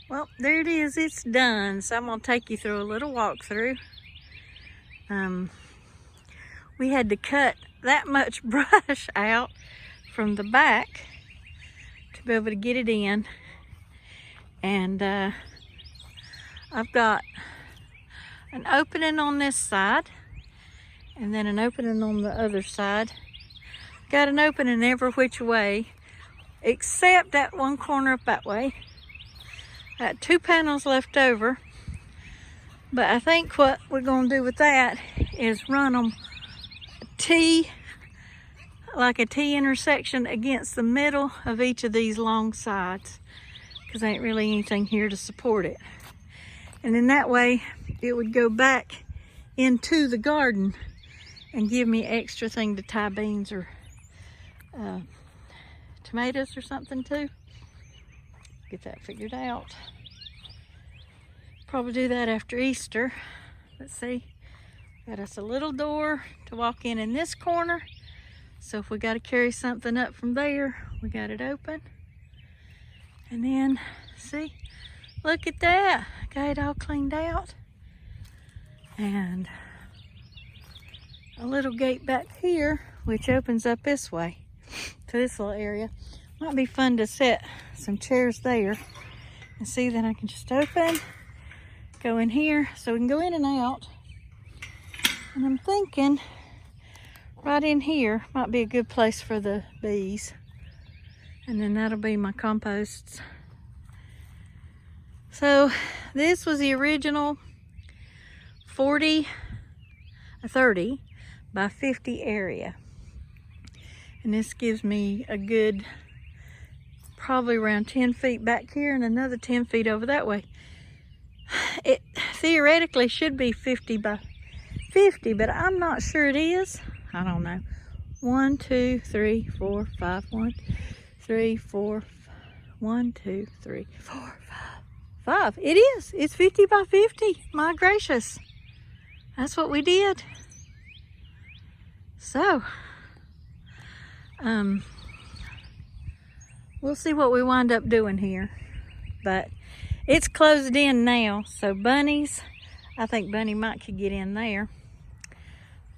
Well, there it is, it's done. So I'm gonna take you through a little walkthrough. We had to cut that much brush out from the back to be able to get it in. And I've got an opening on this side and then an opening on the other side. Got an opening every which way except that one corner up that way. Got 2 panels left over, but I think what we're going to do with that is run them like a T intersection against the middle of each of these long sides, because there ain't really anything here to support it. And then that way it would go back into the garden and give me extra thing to tie beans or tomatoes or something to. Get that figured out. Probably do that after Easter. Let's see. Got us a little door to walk in this corner. So if we got to carry something up from there, we got it open. And then, see, look at that. Got it all cleaned out. And a little gate back here, which opens up this way to this little area. Might be fun to set some chairs there. And see, then I can just open, go in here, so we can go in and out. And I'm thinking right in here might be a good place for the bees. And then that'll be my composts. So this was the original 30 by 50 area. And this gives me a good, probably around 10 feet back here and another 10 feet over that way. It theoretically should be 50 by 50, but I'm not sure it is. I don't know. 1, 2, 3, 4, 5. 1, 3, 4. 1, 2, 3, 4, 5. 5. It is. It's 50 by 50. My gracious. That's what we did. So, we'll see what we wind up doing here. But it's closed in now, so bunnies, I think Bunny Mike could get in there.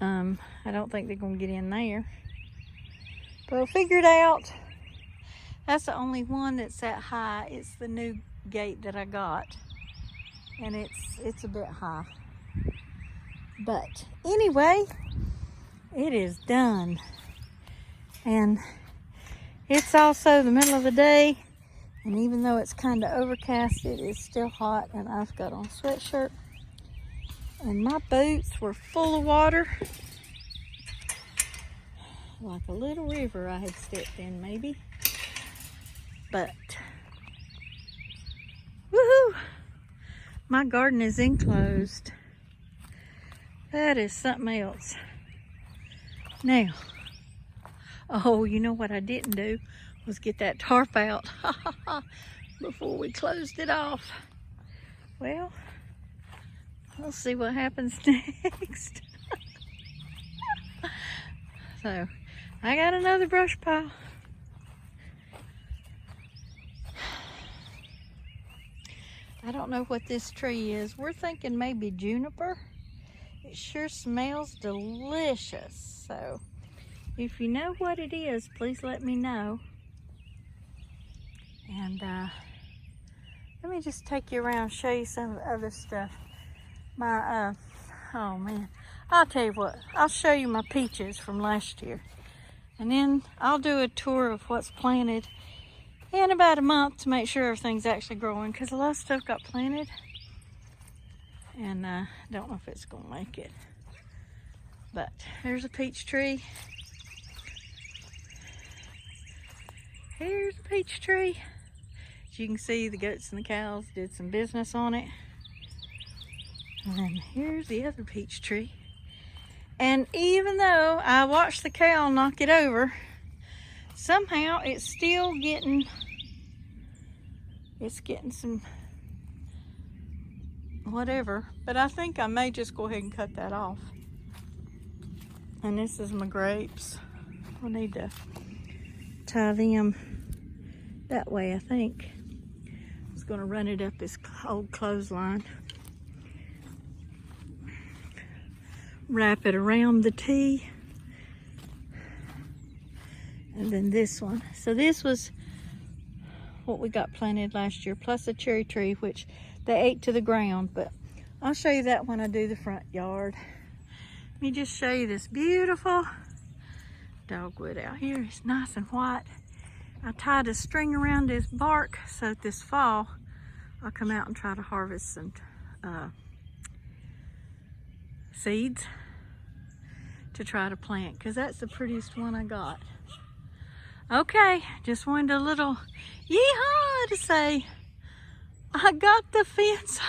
I don't think they're gonna get in there. But we'll figure it out. That's the only one that's that high. It's the new gate that I got. And it's a bit high. But anyway, it is done. And it's also the middle of the day. And even though it's kind of overcast, it is still hot. And I've got on a sweatshirt. And my boots were full of water. Like a little river I had stepped in, maybe. But, woohoo! My garden is enclosed. That is something else. Now, oh, you know what I didn't do was get that tarp out before we closed it off. Well, we'll see what happens next. So, I got another brush pile. I don't know what this tree is. We're thinking maybe juniper. It sure smells delicious. So, if you know what it is, please let me know. And let me just take you around and show you some of the other stuff. My, oh man, I'll tell you what, I'll show you my peaches from last year. And then I'll do a tour of what's planted in about a month to make sure everything's actually growing, because a lot of stuff got planted and I don't know if it's gonna make it. But there's a peach tree. Here's a peach tree. As you can see, the goats and the cows did some business on it. And then here's the other peach tree. And even though I watched the cow knock it over, somehow it's still getting, some whatever. But I think I may just go ahead and cut that off. And this is my grapes. I need to tie them that way, I think. I was was gonna run it up this old clothesline. Wrap it around the T. And then this one. So this was what we got planted last year, plus a cherry tree, which they ate to the ground, but I'll show you that when I do the front yard. Let me just show you this beautiful dogwood out here. It's nice and white. I tied a string around this bark so that this fall I'll come out and try to harvest some seeds to try to plant, because that's the prettiest one I got. Okay, just wanted a little yeehaw to say I got the fence